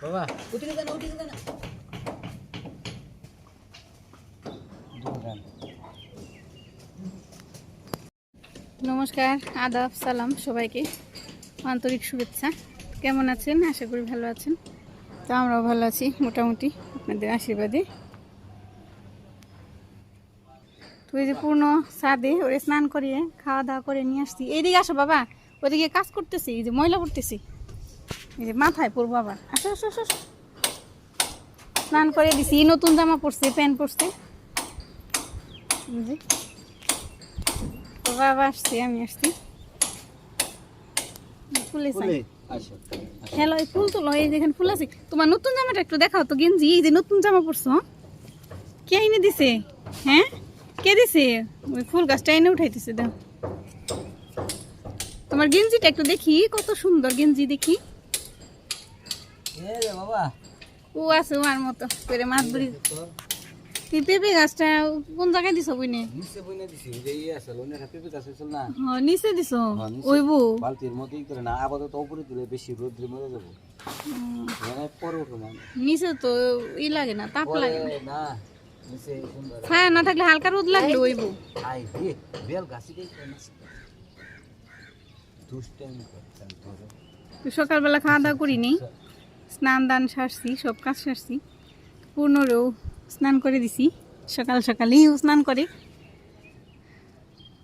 বাবা উঠে গেছে না নমস্কার, আদাব, সালাম সবাইকে, আন্তরিক শুভেচ্ছা। কেমন আছেন? আশা করি ভালো আছেন। তো আমরাও ভালো আছি মোটামুটি, আপনাদের আশীর্বাদে। তো এই যে পূর্ণ ছাদে ওরে স্নান করিয়ে খাওয়া দাওয়া করে নিয়ে আসছি। এইদিকে আসো বাবা, ওইদিকে কাজ করতেছি, এই যে ময়লা করতেছি, এই যে মাথায় পড়বো আবার। আসো আসো আসো, স্নান করে দিছি, নতুন জামা পরছে, প্যান্ট পরছে। বাবা আসছে, আমি আসছি। ফুলে হ্যালো, এই ফুল তোলো, এই যেখানে ফুল আছে। তোমার নতুন জামাটা একটু দেখাও তো, গেঞ্জি, এই যে নতুন জামা পরছো, কে এনে দিছে? হ্যাঁ, কে দিছে? ওই ফুল গাছটা এনে উঠাইতেছে, দাও তোমার গেঞ্জিটা একটু দেখি, কত সুন্দর গেঞ্জি, দেখি। বাবা ও আছে ওর মতো করে মাছ ধরি। তুই পেঁপে গাছটা কোন জায়গায় দিছো? বইনে নিচে বইনে দিছি, যে আছে লোনের পেঁপে গাছ হইছিল না, হ্যাঁ নিচে দিছো। ওইবো বালতির মধ্যেই করে না, আপাতত উপরে দিলে বেশি রোদ্রে মরে যাবো, মানে পরে উঠো না। নিচে তো ই লাগে না, তাপ লাগে না, নিচে সুন্দর ছায়া না থাকলে হালকা রোদ লাগলে ওইবো। আই রে বেল গাছি দেই না, দুষ্টামি করতাম তোরে। সকালবেলা খাওয়া দাওয়া করিনি, স্নান দান সারছি, সব কাজ সারছি। পূর্ণরেও স্নান করে দিছি, সকাল সকালেই স্নান করে।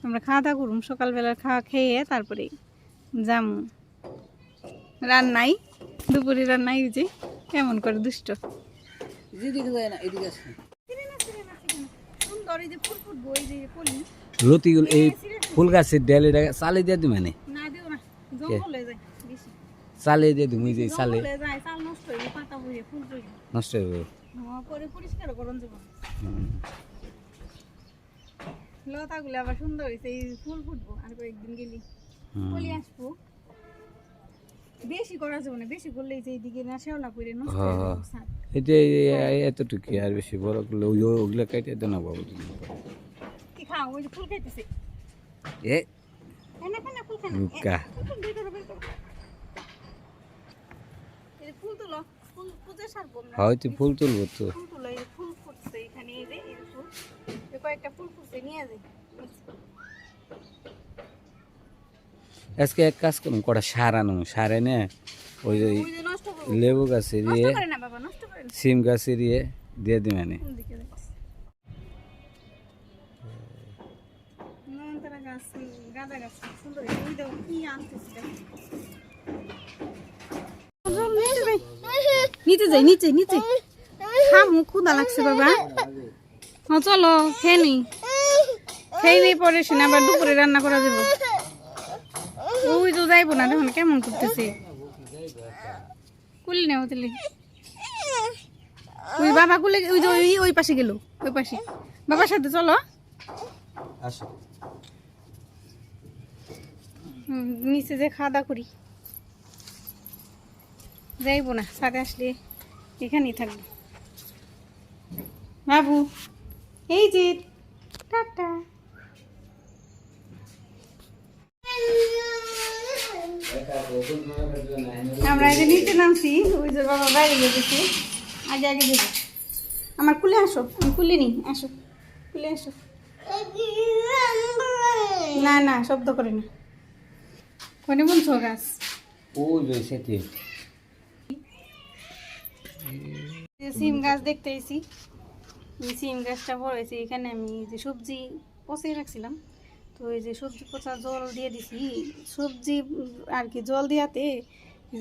আমরা খাওয়া দাওয়া করুম, সকালবেলা খাওয়া খেয়ে তারপরে যাম রান্নাই, দুপুরে রান্নাই। যে কেমন করে দুষ্ট, যেদিকে যায় না এদিকে আসে। সুন্দর এই যে ফুল ফুটবো, এই যে কলি লতিগুলো এই ফুল গাছের ডাল এটা চালে দিয়ে দিই, মানে না দিও না, জঙ্গলে যায় বেশি, চালে দিয়ে দিই, যে চালে জঙ্গলে যায়, চাল নষ্ট হয়ে পাতা বইয়ে ফুল পড়ে নষ্ট হবে। পরে পরিষ্কার করুন যাব। লতাগুলো আবার সুন্দর হয়েছে, এই ফুল ফুটবো আর কয়েকদিন গেলি কলি আসবো। বেশি করা যাবে না, বেশি করলে যে এইদিকে না শেওলা পড়ে নষ্ট হয়ে যাবে। এটা এতটুকু, আর বেশি বড় করলে ওগুলো কেটে দেন না বাবু। কি খাও? ওই যে ফুল খাইতেছে, এ না না ফুল খানা, রুকা এই যে ফুল তুলো, ফুল পূজা সারবো আমরা। হয়তো ফুল তুলবো তো, ফুল তুলো, এই যে ফুল ফুটছে এখানে, এই যে এই ফুল, এই কয়েকটা ফুল ফুটছে, নিয়ে যাই। আজকে এক কাজ করুন, কটা সার আনো, সার এনে ওই যে ওই যে নষ্ট করবো, লেবু গাছে দিয়ে, নষ্ট করে না বাবা, নষ্ট করে না। সিম গাছে দিয়ে দিয়ে দিই, মানে কোন দিকে যাচ্ছিস? নয়নতারা গাছ, গাঁদা গাছ সুন্দর, এই দেখো কি আনতেছি, নিচে যাই, নিচে নিচে খামু, ক্ষুধা লাগছে বাবা। হ্যাঁ চলো খেয়ে নি, খেয়ে নেই পরে শুনে আবার দুপুরে রান্না করা যাবো। ওই তো যাইবো না, দেখুন কেমন করতেছে, কুলি নেই হতে ওই বাবা কুলে, ওই যে ওই পাশে গেল, ওই পাশে বাবার সাথে চলো। নিচে যে খাওয়া দাওয়া করি, যাইবো না, সাথে আসলে এখানেই থাকবো। বাবু এই যে টাটা। আমরা এই যে নিচে নামছি, ওই যে বাবা বাইরে গেছে, আগে আগে দেবো। আমার কুলে আসো, আমি কুলে নি, আসো কুলে আসো। না না শব্দ করে না, কোনে বলছো গাছ? সিম গাছ দেখতে এসেছি, সিম গাছটা বড় হয়েছে। এখানে আমি যে সবজি পচিয়ে রাখছিলাম, তো এই যে সবজি পচা জল দিয়ে দিছি, সবজি আর কি জল দিয়াতে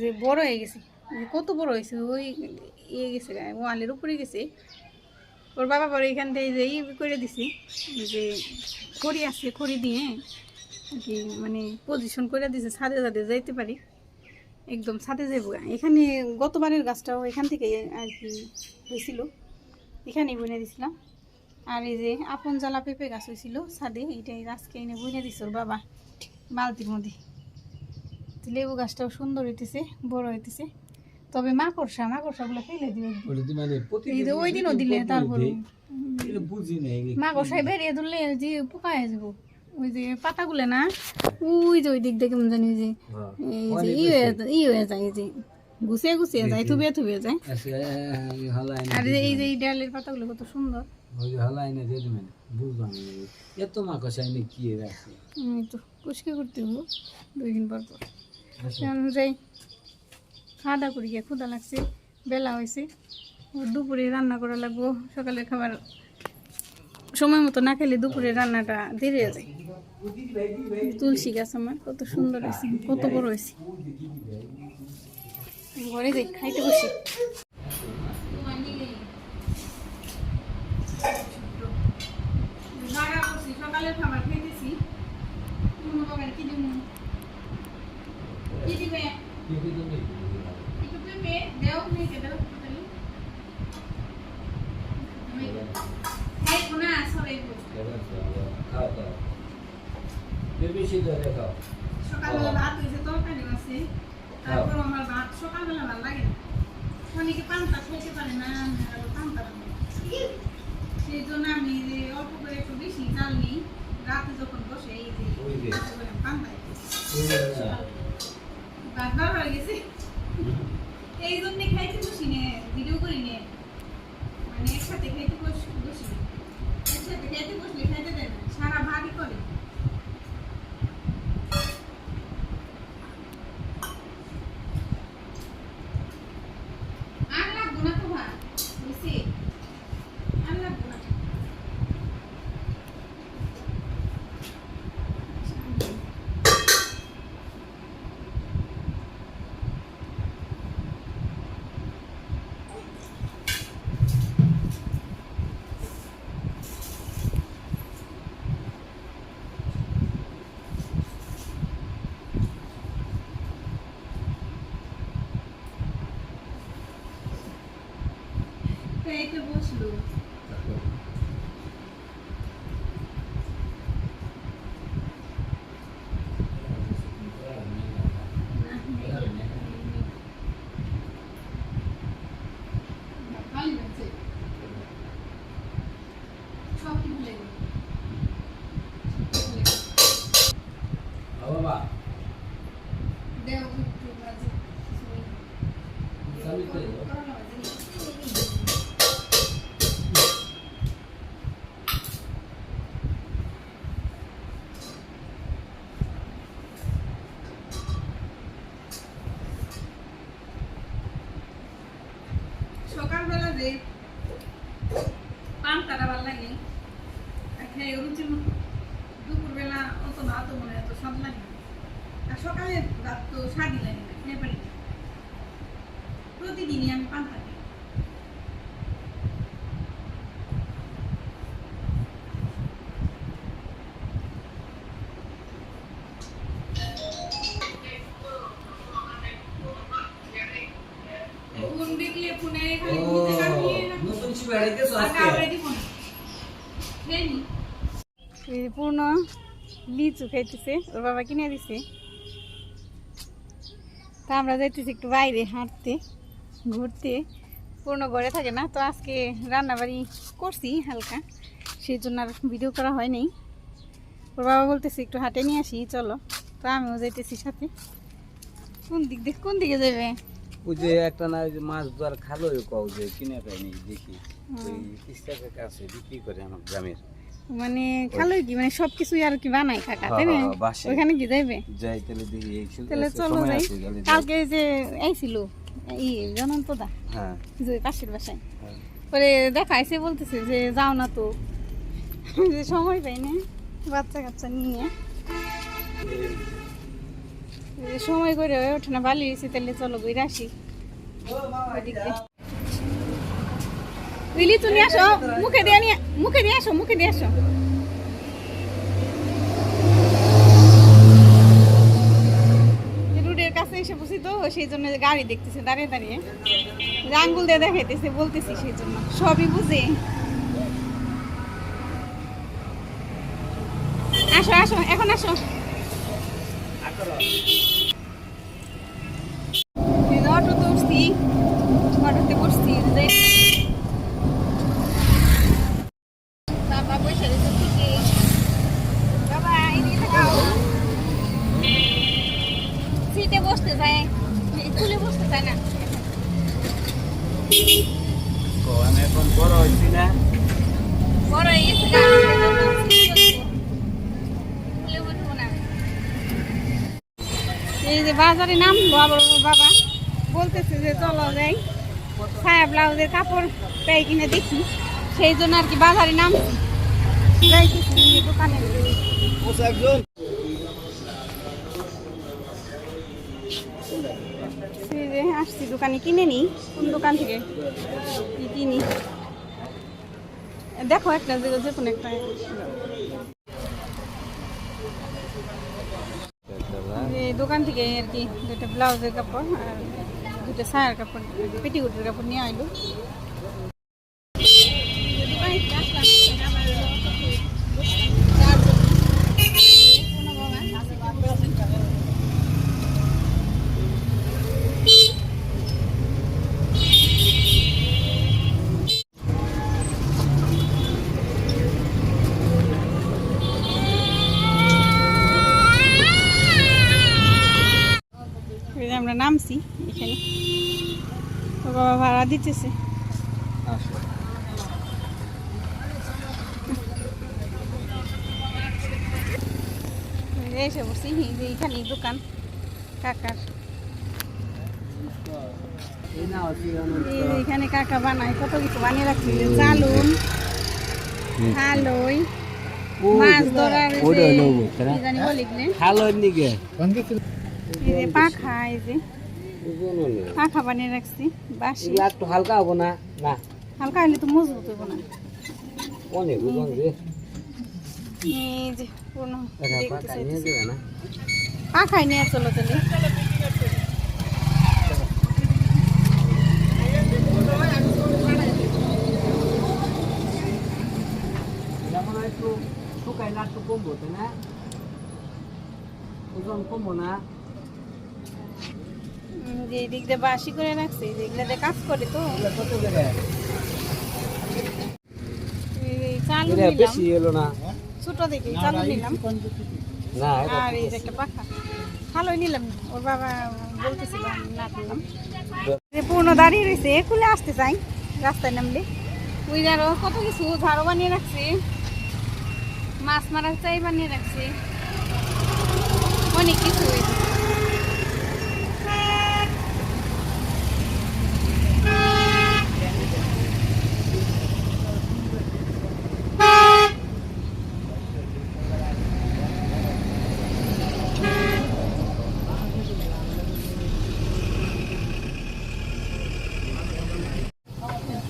যে বড় হয়ে গেছে, কত বড় হয়েছে, ওই ইয়ে গেছে ওয়ালের উপরে গেছে। ওর বাবা পরে এখান থেকে যে করে দিছি, যে খড়ি আছে, খড়ি দিয়ে আর কি মানে পজিশন করে দিছে, ছাদে ছাদে যাইতে পারি, একদম ছাদে যাবো। এখানে গতবারের গাছটাও এখান থেকে আর কি হয়েছিল, এখানেই বনে দিছিলাম। আর এই যে আপন জ্বালা পেঁপে গাছ হয়েছিল ছাদে, এইটাই আজকে এনে বনে দিছে ওর বাবা বালতির মধ্যে। লেবু গাছটাও সুন্দর হইতেছে, বড় হইতেছে। তবে মাকড়সা গুলো ফেলে দিবে ওটা দি মানে এই যে ওই দিনও দিলে তারপর এটা বুঝি না এগুলো মাকড়সায় বেরিয়ে ধরলে যে পোকা হয়ে যাবো ওই যে পাতাগুলো না ওই যে ওই দিক দিয়ে কেমন জানি যে এই যে ই হয়ে যায় এই যে গুছিয়ে যায় থুবে যায় হালাই আর এই যে এই ডালের পাতাগুলো কত সুন্দর ওই হালাই না দিয়ে দিবেন বুঝলাম এত মাকড়সা এনে কি রাখছে এই তো পরিষ্কার করতে হবো 2 দিন পর যাই খাওয়া দাওয়া করি গিয়ে ক্ষুধা লাগছে বেলা হয়েছে দুপুরে রান্না করা লাগবো সকালের খাবার সময় মতো না খেলে দুপুরে রান্নাটা দেরি হয়ে যায় তুলসী গাছ আমার কত সুন্দর হয়েছে কত বড় হয়েছে ঘরে যাই খাইতে বসি সকালের খাবার খাইতেছি কি দিব কি দিবে একটু পেঁপে দেও মেখে দাও খাইবো না সবাইবো সকালবেলা ভাত হয়েছে তরকারি আছে তারপর আমার ভাত সকালবেলা ভালো লাগে না অনেকে পান্তা খেতে পারে না পান্তা সেই জন্য আমি যে অল্প করে একটু বেশি চাল নিই রাতে যখন বসে এই যে পান্তা ভাত বার হয়ে গেছে এই জন্য খাইতে বসি নে ভিডিও করি নে মানে একসাথে খাইতে বসি একসাথে খাইতে বসলে খাইতে দেয় না সারা ভাগই করে আর লাগবো না তো ভাত বুঝছি আর লাগবো না খাইতে বসলো সকালবেলা যে পান্তাটা ভালো লাগে খেয়ে রুচি দুপুরবেলা অত ভাত মনে এত স্বাদ লাগে না আর সকালে ভাত তো স্বাদই লাগে না খেয়ে পারি না প্রতিদিনই আমি পান্তা খাই ফোন দেখলে ফোনে খালি মুখে কাটিয়ে নতুন চিপে হারাইতেছো আজকে পূর্ণ লিচু খাইতেছে ওর বাবা কিনে দিছে তা আমরা যাইতেছি একটু বাইরে হাঁটতে ঘুরতে পূর্ণ ঘরে থাকে না তো আজকে রান্নাবাড়ি করছি হালকা সেই জন্য আর ভিডিও করা হয়নি ওর বাবা বলতেছে একটু হাঁটে নিয়ে আসি চলো তো আমিও যাইতেছি সাথে কোন দিকে যাবে ওই যে একটা না ওই যে মাছ ধর খালো কও যে কিনে পাইনি দেখি ওই 30 টাকা কাছে বিক্রি করে আমার গ্রামের মানে খালো কি মানে সবকিছু আর কি বানাই কাকা তাই না ওখানে কি যাইবে যাই তাহলে দেখি এই তাহলে চলো যাই কালকে যে আইছিল এই জনন্তদা হ্যাঁ যে পাশের বাসায় পরে দেখাইছে বলতেছে যে যাও না তো যে সময় পাই না বাচ্চা কাচ্চা নিয়ে সময় করে হয়ে ওঠে না বালি হয়েছে তাহলে চলো ঘুরে আসি লিচু নিয়ে আসো মুখে দিয়ে আসো রোডের কাছে এসে বসি তো সেই জন্য গাড়ি দেখতেছে দাঁড়িয়ে দাঁড়িয়ে আঙ্গুল দিয়ে দেখাইতেছে বলতেছি সেই জন্য সবই বুঝে আসো এখন আসো অটো তো উঠছি বড় হইছি না বড় হয়ে গেছে গা, সেজন্য ভুলে উঠবো না। এই যে বাজারে নামবো আবার ওর বাবা বলতেছে যে চলো যাই ছায়া ব্লাউজের কাপড় পেয়ে কিনে দেখি, সেই জন্য আর কি বাজারে নামছি, যাইতেছি দোকানে। এই যে আসছি দোকানে কিনে নি, কোন দোকান থেকে কি কিনি দেখো একটা যে কোনো একটা। এই দোকান থেকে আর কি দুটো ব্লাউজের কাপড় আর দুটো সায়ার কাপড় পেটিকোটের কাপড় নিয়ে আইলো। আমরা নামছি এখানে, ও বাবা ভাড়া দিতেছে। আসো এসে বসছি যে এখানে দোকান কাকার, এখানে কাকা বানায় কত কিছু বানিয়ে রাখছে, চালুন হালই মাছ ধরার জানি বলিগলে খালোর নিকে এই যে পাখা, এই যে পাখা বানিয়ে রাখছি বাঁশি। এগুলা একটু হালকা হবো না না হালকা হলে তো মজবুত হবো না। অনেক ওজন যে এই যে পুরনো এটা পাকা নিয়ে দেবে না পাখায় নিয়ে চলো চলে। যেমন একটু শুকাইলে একটু কমবো তাই না, ওজন কমবো না। যে দিক দিয়ে বাসি করে রাখছে, যেগুলো কাজ করে তো এগুলা কত করে এই চালু এটা নিলাম, বেশি এলো না ছোট দেখে চালু নিলাম। না এটা আর এই যে একটা পাখা ভালোই নিলাম না, ওর বাবা বলতেছিল আমি না করলাম। যে পুরনো দাঁড়িয়ে রয়েছে খুলে আসতে চাই রাস্তায় নামলে, ওই আরো কত কিছু ঝাড়ু বানিয়ে রাখছে, মাছ মারার চাই বানিয়ে রাখছে, অনেক কিছু হয়েছে।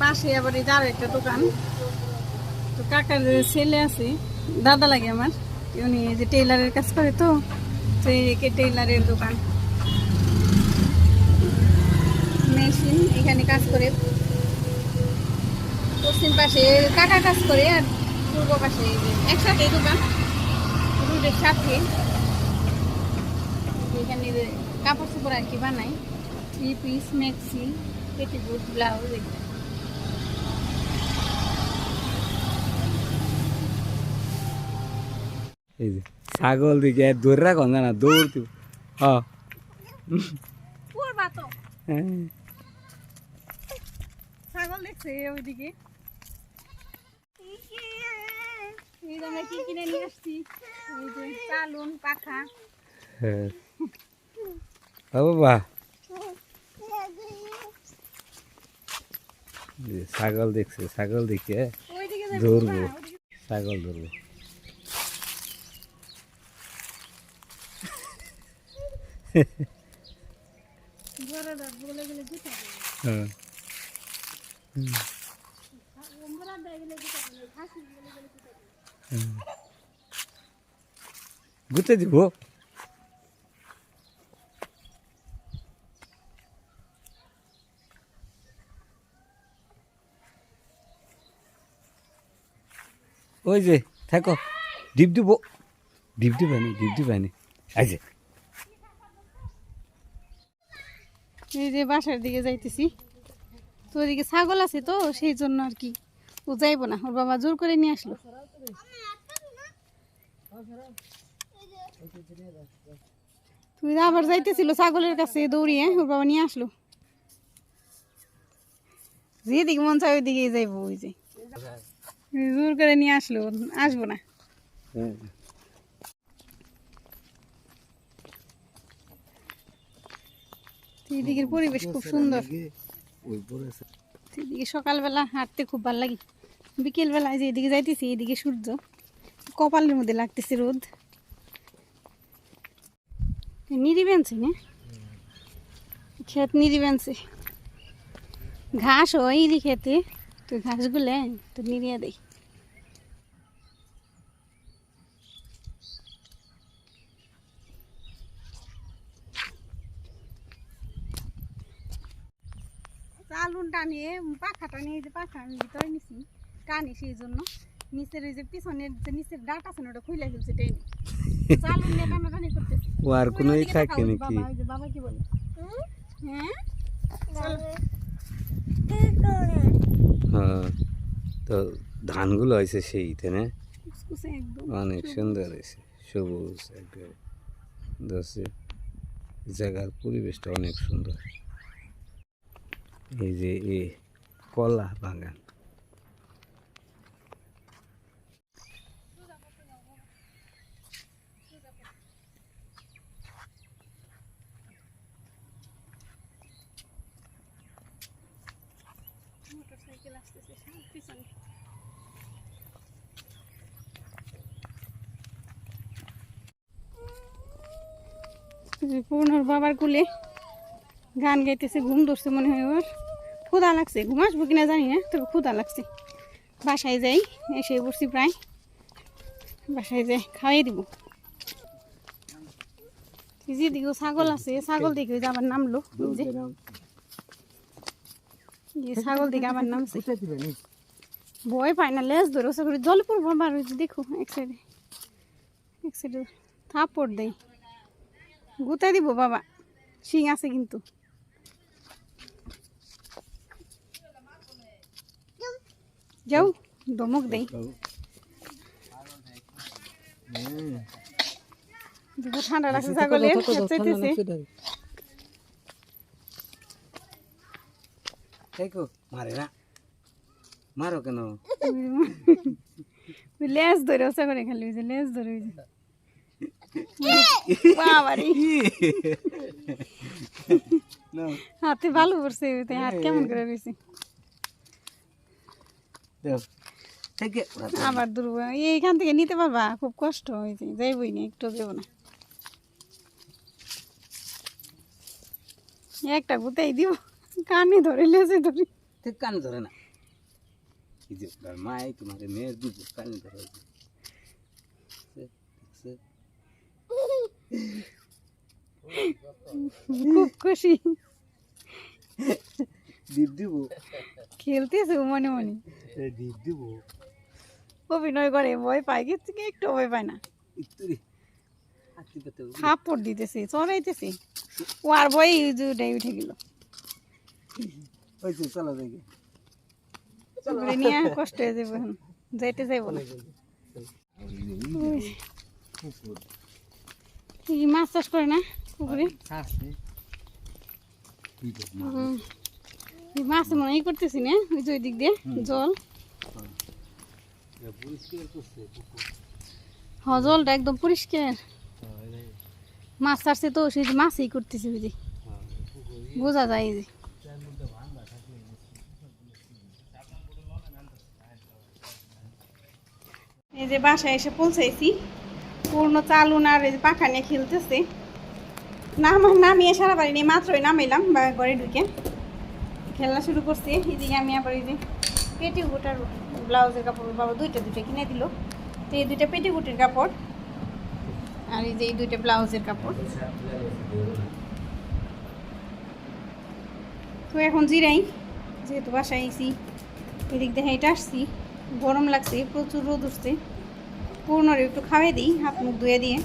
পাশে আবার এই যার একটা দোকান, তো কাকার ছেলে আছে দাদা লাগে আমার, উনি এই যে টেইলারের কাজ করে তো, সেই টেইলারের দোকান মেশিন এখানে কাজ করে। পশ্চিম পাশে কাকা কাজ করে আর পূর্ব পাশে এই যে একসাথে দোকান রোডের সাথে। এখানে কাপড় চোপড় আর কি বানায়, three piece maxi petticoat blouse এগুলো। এই যে ছাগল দিকে দৌড় রাখো না দৌড়তে পূর্বা তো ছাগল দেখছে ওইদিকে, এই যে আমরা কি কিনে নিয়ে আসছি, এই যে চালুন পাখা। হ্যাঁ বাবা ছাগল দেখছে, ছাগল দেখে ওইদিকে ধরবো, ছাগল ধরবো। হ্যাঁ গুতে দিব ওই যে থাকো ডিপ দিব, ডিপ দিবানি, ডিপ দিবানি। এই যে এই যে বাসার দিকে যাইতেছি, তো ওইদিকে ছাগল আছে তো সেই জন্য আর কি ও যাইবো না, ওর বাবা জোর করে নিয়ে আসলো। তুমি আবার যাইতেছিল ছাগলের কাছে দৌড়িয়ে, ওর বাবা নিয়ে আসলো। যেদিকে মন চায় ওইদিকেই যাইবো। ওই যে জোর করে নিয়ে আসলো, আসবো না। এদিকের পরিবেশ খুব সুন্দর। এদিকে সকালবেলা হাঁটতে খুব ভালো লাগে, বিকেল বেলায় যে এদিকে যাইতেছি এদিকে সূর্য কপালের মধ্যে লাগতেছে রোদ। নিরি বেনছে না ক্ষেত, নিরি বেনছে ঘাস হয় ইরি খেতে, তো ঘাসগুলো তো নিরিয়ে দেয়। চালুন টানিয়ে পাখাটা নিয়ে, যে পাখা আমি ভিতরে নিছি টানি, সেই জন্য নিচের ওই যে পিছনের যে নিচের ডাট আছে না ওটা খুলে ফেলছে টেনে, চালুন নিয়ে টানাটানি করতেছে। ও আর কোনোই থাকে নাকি? বাবা ওই যে বাবা কি বলে, হ্যাঁ হ্যাঁ, তো ধানগুলো হয়েছে সেইতে না, কুচকুচে একদম অনেক সুন্দর হয়েছে, সবুজ একবারে। দশে জায়গার পরিবেশটা অনেক সুন্দর। এই যে এই কলা বাগান, মোটরসাইকেল আসতেছে পিছনে। পুনর বাবার কুলে গান গাইতেছে, ঘুম ধরছে মনে হয় ওর, ক্ষুধা লাগছে, ঘুম আসবো কিনা জানি না, তবে ক্ষুধা লাগছে। বাসায় যাই, এসে বসছি প্রায়, বাসায় যাই খাওয়াই দিব। যেদিকেও ছাগল আছে, ছাগল দিকে আবার নামলো, যে ছাগল দিকে আবার নামছে, ভয় পায় না, লেজ ধরে করে জল পড়বো আবার। ওই যে দেখো এক সাইডে থাপড় দেয়, গুতাই দিব বাবা, শিং আছে কিন্তু। যাও ধমক দেই, ঠান্ডা লাগছে ছাগলে, চাইতেছে। মারে না, মারো কেন? লেজ ধরে ওসা করে খালি, ওই যে লেজ ধরে, ওই যে বাবারে হাতে ভালো পড়ছে, হাত কেমন করে রয়েছে আবার দুর্বল। এইখান থেকে নিতে পারবা, খুব কষ্ট হয়েছে, যাইবই না, একটু যাব না, একটা গুতাই দিব, কানে ধরে লেজে ধরে, কানে ধরে না, মাই তোমার মেয়ের দিব কানে ধরে। খুব খুশি, ডিপ দিব, খেলতেছে মনে মনে, ডিপ দিব, অভিনয় করে, ভয় পায় কিন্তু একটু ভয় পায় না, থাপ্পড় দিতেছে, চড়াইতেছে, ও আর ভয় উঠে গেল। চলো দেখি, নিয়ে কষ্ট হয়ে যাবো, এখন যাইতে যাইব না। মাছ চাষ করে না পুকুরে, মাছ মনে হয় করতেছি না, ওই যে ওই দিক দিয়ে জল, জলটা একদম পরিষ্কার, মাছ ছাড়ছে তো, সেই যে মাছই করতেছে, ওই যে বোঝা যায়। এই যে এই যে বাসায় এসে পৌঁছাইছি, পূর্ণ চালুন আর এই যে পাখা নিয়ে খেলতেছে, নামিয়ে সারা বাড়ি নিয়ে মাত্রই নামাইলাম বা ঘরে ঢুকে খেলনা শুরু করছে। এদিকে আমি আবার এই যে পেটিকোট আর ব্লাউজের কাপড় বাবা দুইটা কিনে দিল, তো এই দুইটা পেটিকোটের কাপড় আর এই যে এই দুইটা ব্লাউজের কাপড়। তো এখন জিরাই, যেহেতু বাসায় আইছি, এদিক দিয়ে হেঁটে আসছি, গরম লাগছে, প্রচুর রোদ উঠছে, পূর্ণরে একটু খাওয়াই দিই হাত মুখ ধুয়ে দিয়ে।